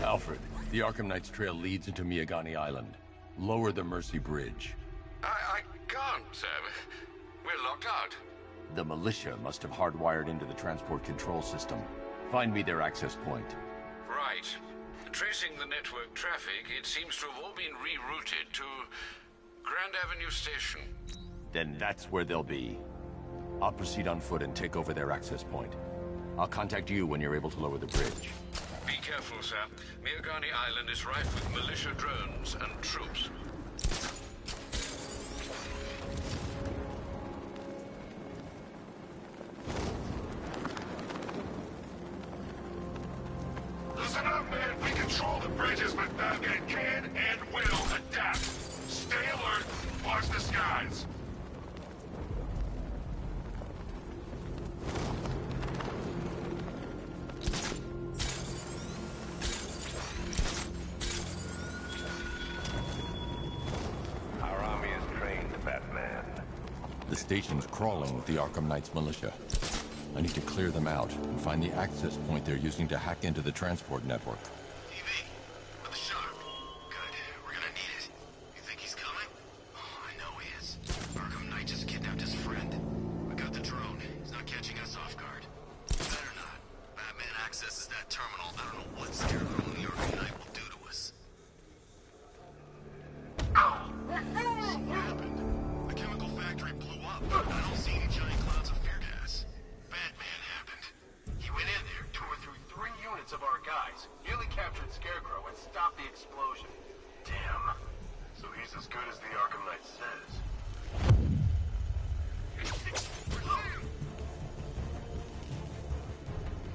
Speaker 19: Alfred, the Arkham Knight's trail leads into Miagani Island. Lower the Mercy Bridge.
Speaker 4: I can't, sir. We're locked out.
Speaker 19: The militia must have hardwired into the transport control system. Find me their access point.
Speaker 4: Right. Tracing the network traffic, it seems to have all been rerouted to Grand Avenue Station.
Speaker 19: Then that's where they'll be. I'll proceed on foot and take over their access point. I'll contact you when you're able to lower the bridge.
Speaker 4: Be careful, sir. Miagani Island is rife with militia drones and troops.
Speaker 16: Listen up, man. We control the bridges, but Batman can and will adapt. Stay alert. Watch the skies.
Speaker 10: Our army is trained, Batman.
Speaker 19: The station's crawling with the Arkham Knight's militia. I need to clear them out and find the access point they're using to hack into the transport network.
Speaker 5: TV, the explosion.
Speaker 16: Damn. So he's as good as the Arkham Knight says.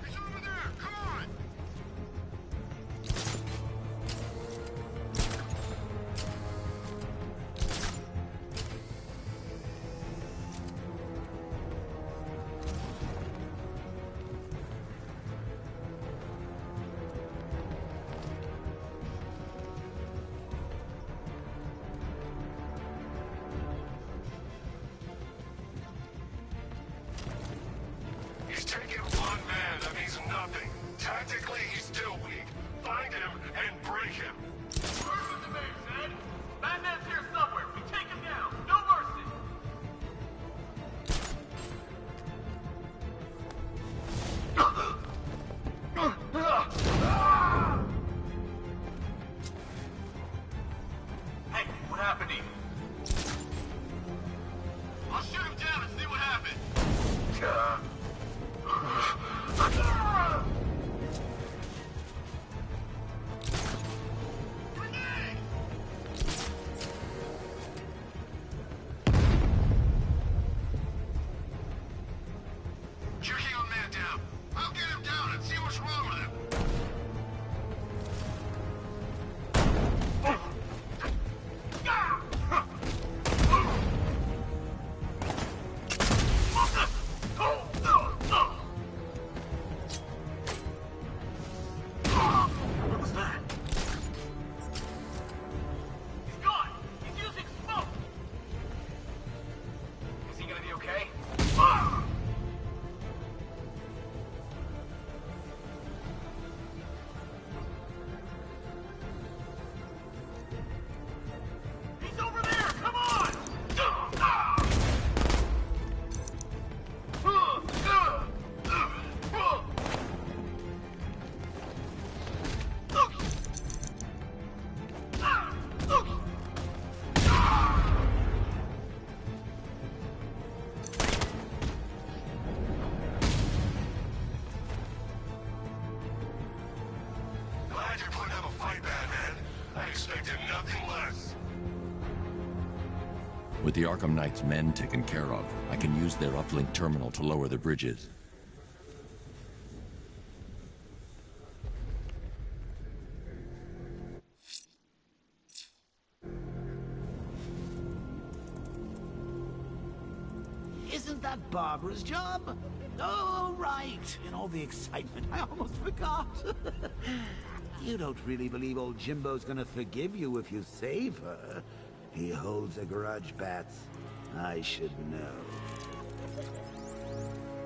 Speaker 1: He's over there! Come on!
Speaker 16: He's taken one man and he's nothing. Tactically, he's still weak. Find him and break him.
Speaker 5: Where's the mayor, Ed? Batman's here somewhere. We take him down. No mercy. Hey, what happened to you?
Speaker 1: I'll shoot him down and see what happens. Grenade! Checking on man down. I'll get him down and see what's wrong with him.
Speaker 5: What was that? He's gone! He's using smoke! Is he gonna be okay? He's over there! Come on!
Speaker 16: Glad you're putting up a fight, Batman. I expected nothing less.
Speaker 19: With the Arkham Knight's men taken care of, I can use their uplink terminal to lower the bridges.
Speaker 18: Isn't that Barbara's job? Oh, right. In all the excitement, I almost forgot. You don't really believe old Jimbo's gonna forgive you if you save her. He holds a grudge, Bats. I should know.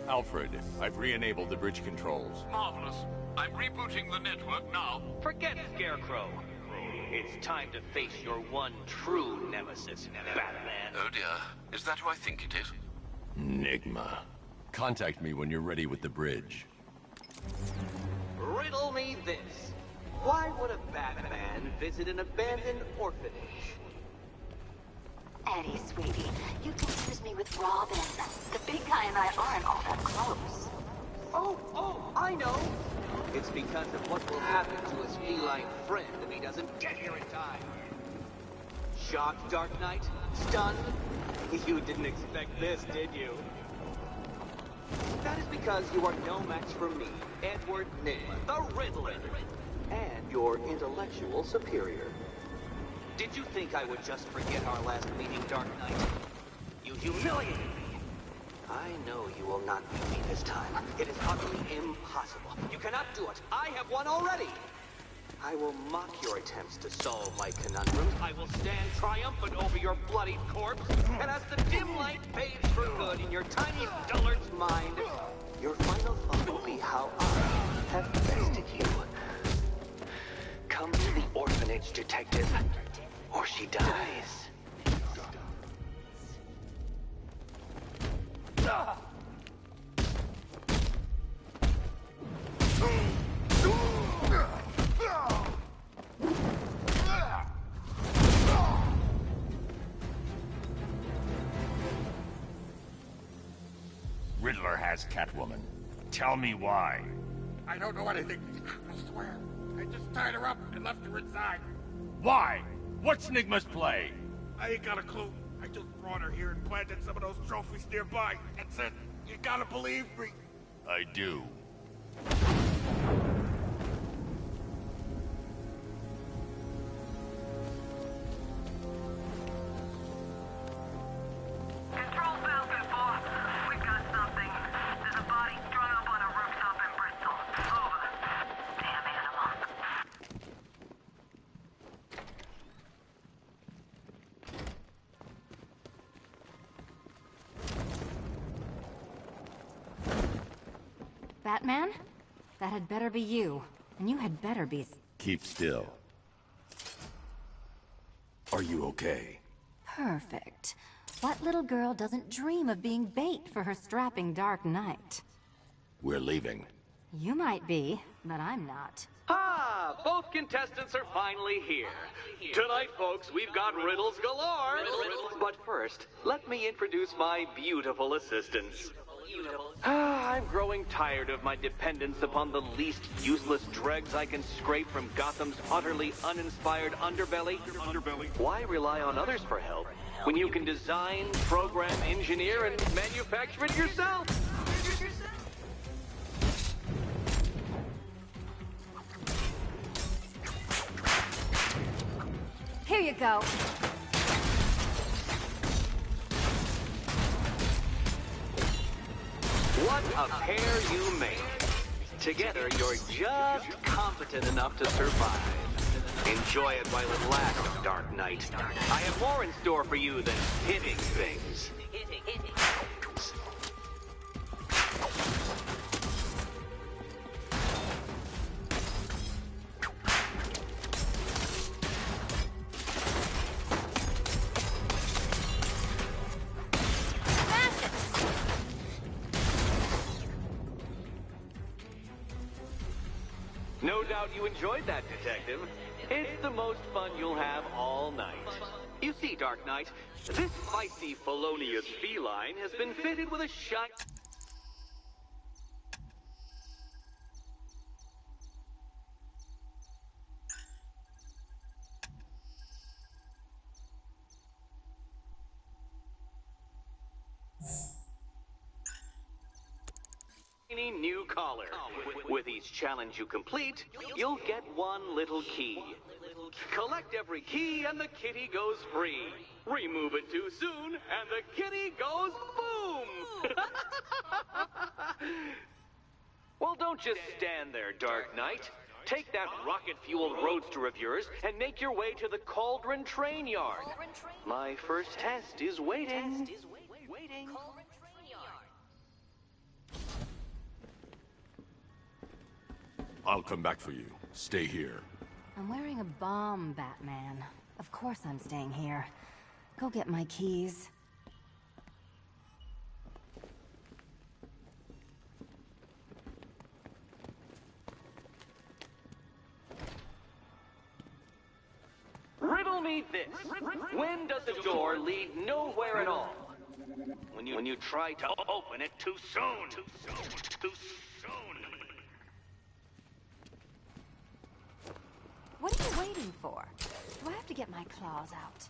Speaker 19: Alfred, I've re-enabled the bridge controls.
Speaker 20: Marvelous. I'm rebooting the network now.
Speaker 21: Forget Scarecrow. It's time to face your one true nemesis, Batman.
Speaker 4: Oh dear. Is that who I think it is?
Speaker 19: Enigma. Contact me when you're ready with the bridge.
Speaker 21: Riddle me this. Why would a Batman visit an abandoned orphanage?
Speaker 11: Eddie, sweetie, you confused me with Robin. The big guy and I aren't all that close.
Speaker 21: Oh, I know. It's because of what will happen to his feline friend if he doesn't get here in time. Shocked, Dark Knight? Stunned? You didn't expect this, did you? That is because you are no match for me, Edward Nygma, the Riddler, and your intellectual superior. Did you think I would just forget our last meeting, Dark Knight? You humiliated me. I know you will not beat me this time. It is utterly impossible. You cannot do it. I have won already. I will mock your attempts to solve my conundrums. I will stand triumphant over your bloodied corpse. And as the dim light fades for good in your tiny dullard's mind, your final thought will be how I have bested you. Come to the orphanage, detective, or she dies.
Speaker 8: Riddler has Catwoman. Tell me why.
Speaker 9: I don't know anything. I swear. I just tied her up and left her inside.
Speaker 19: Why? What's Nigma's play?
Speaker 9: I ain't got a clue. I just brought her here and planted some of those trophies nearby. That's it. You gotta believe me.
Speaker 19: I do.
Speaker 11: Control Falcon 4. We've got something. There's a body strung up on a rooftop in Bristol. Over. Damn animal.
Speaker 13: Batman? That had better be you. And you had better be...
Speaker 19: Keep still.
Speaker 3: Are you okay?
Speaker 13: Perfect. What little girl doesn't dream of being bait for her strapping Dark Knight?
Speaker 3: We're leaving.
Speaker 13: You might be, but I'm not.
Speaker 21: Ah, both contestants are finally here. Tonight, folks, we've got riddles galore. But first, let me introduce my beautiful assistants. I'm growing tired of my dependence upon the least useless dregs I can scrape from Gotham's utterly uninspired underbelly. Why rely on others for help when you can design, program, engineer, and manufacture it yourself?
Speaker 13: Here you go.
Speaker 21: What a pair you make. Together, you're just competent enough to survive. Enjoy it while it lasts, Dark Knight. I have more in store for you than hitting things. No doubt you enjoyed that, Detective. It's the most fun you'll have all night. You see, Dark Knight, this feisty, felonious feline has been fitted with a shiny... new collar. With each challenge you complete, you'll get one little key. Collect every key and the kitty goes free. Remove it too soon and the kitty goes boom! Well, don't just stand there, Dark Knight. Take that rocket-fueled roadster of yours and make your way to the Cauldron Train Yard. My first test is waiting.
Speaker 3: I'll come back for you. Stay here.
Speaker 13: I'm wearing a bomb, Batman. Of course I'm staying here. Go get my keys.
Speaker 21: Riddle me this. When does a door lead nowhere at all? When you try to open it too soon. Too soon.
Speaker 13: What are you waiting for? Do I have to get my claws out?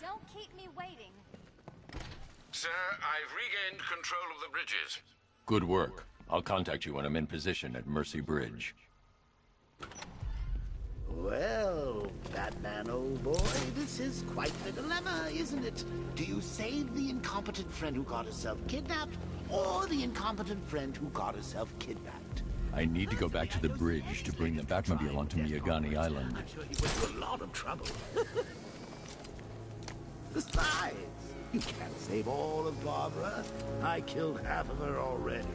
Speaker 13: Don't keep me waiting.
Speaker 4: Sir, I've regained control of the bridges.
Speaker 19: Good work. I'll contact you when I'm in position at Mercy Bridge.
Speaker 18: Well, Batman, old boy, this is quite the dilemma, isn't it? Do you save the incompetent friend who got herself kidnapped, or the incompetent friend who got herself kidnapped?
Speaker 19: I need to go back to the bridge to bring the Batmobile onto Miyagani Island.
Speaker 18: I'm sure he went through a lot of trouble. Besides, you can't save all of Barbara. I killed half of her already.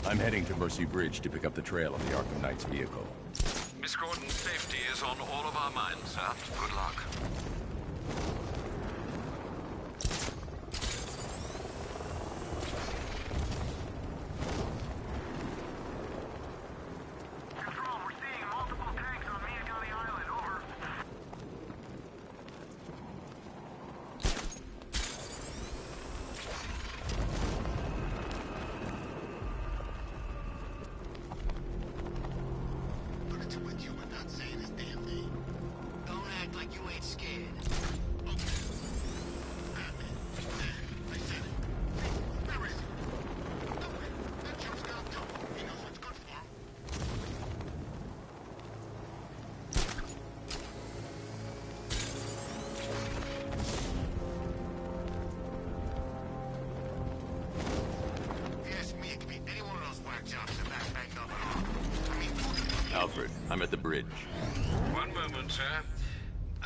Speaker 19: I'm heading to Mercy Bridge to pick up the trail of the Arkham Knight's vehicle.
Speaker 4: Miss Gordon's safety is on all of our minds, sir. Good luck.
Speaker 7: Alfred. I'm at the bridge.
Speaker 4: One moment, sir.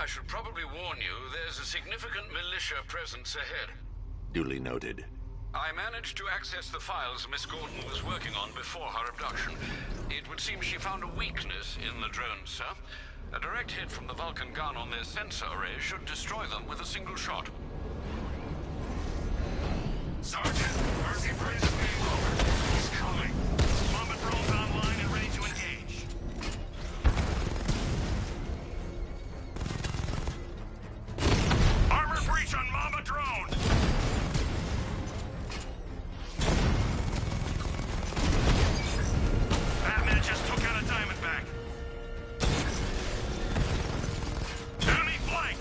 Speaker 4: I should probably warn you, there's a significant militia presence ahead.
Speaker 3: Duly noted.
Speaker 4: I managed to access the files Miss Gordon was working on before her abduction. It would seem she found a weakness in the drones, sir. A direct hit from the Vulcan gun on their sensor array should destroy them with a single shot.
Speaker 16: Sergeant, Mercy Bridge is being lowered. He's coming.
Speaker 1: Mamba drone's online and ready to engage. Armor breach on Mamba drone! Batman just took out a Diamondback. Enemy flanked!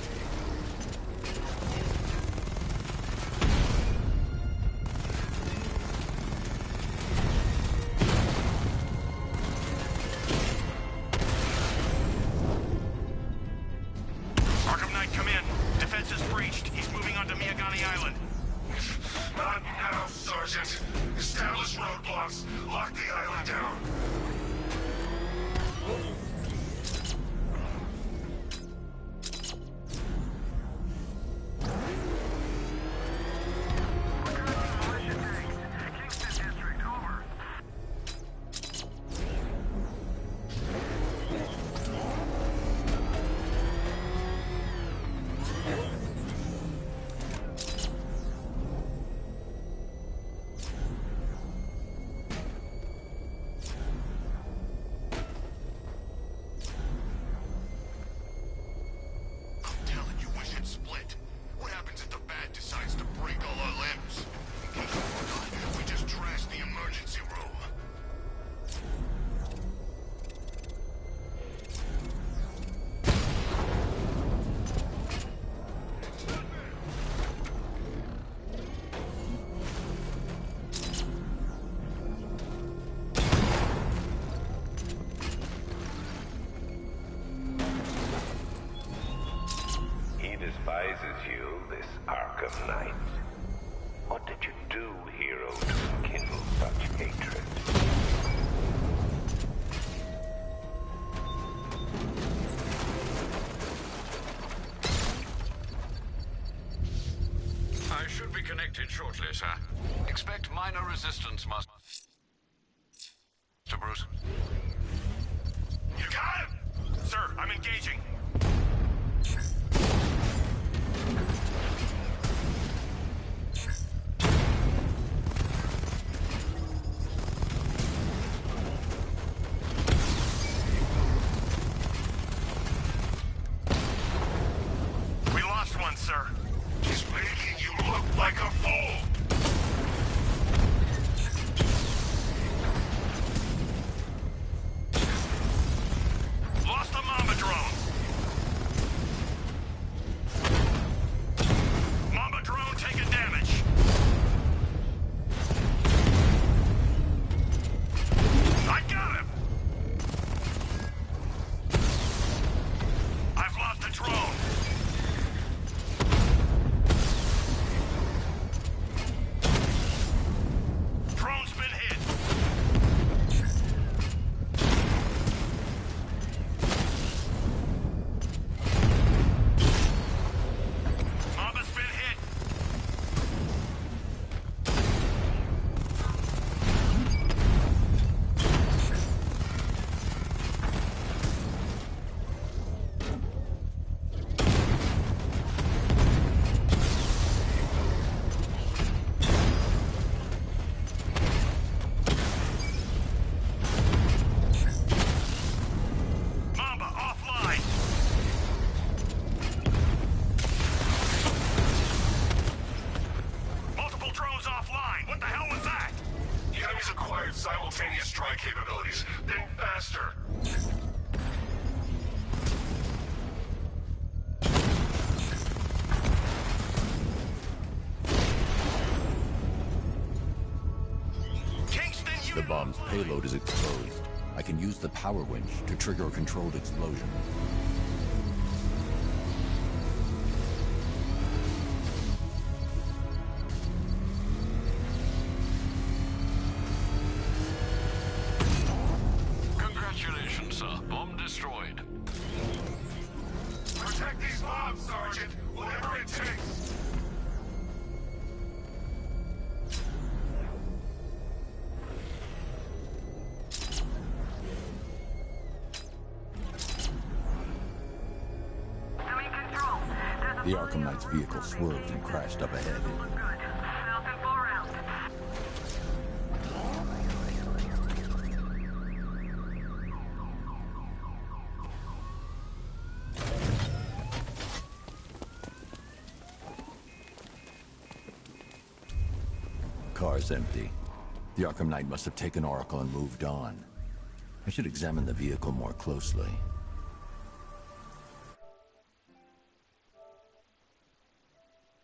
Speaker 1: Arkham Knight, come in. Defense is breached. He's moving onto Miyagani Island.
Speaker 16: Not now, Sergeant. Establish roadblocks. Lock the island down.
Speaker 10: Despises you, this Arkham Knight. What did you do, hero, to kindle such hatred?
Speaker 4: I should be connected shortly, sir. Expect minor resistance, Master Bruce.
Speaker 1: You got him! Sir, I'm engaging. We lost one, sir.
Speaker 16: He's making you look like a fool!
Speaker 1: Lost the Mamba drone. Mamba drone taking damage. I got him. I've lost the drone. Drone's been hit. Mamba's been hit. Mamba offline. Multiple drones offline. What the hell was that?
Speaker 16: The enemy's acquired simultaneous strike capabilities. Then faster.
Speaker 1: Kingston,
Speaker 19: The bomb's payload is exposed. I can use the power winch to trigger a controlled explosion.
Speaker 4: Congratulations, sir. destroyed.
Speaker 16: Protect these mobs, Sergeant! Whatever it takes!
Speaker 19: The Arkham Knight's vehicle swerved and crashed up ahead. Car's empty. The Arkham Knight must have taken Oracle and moved on. I should examine the vehicle more closely.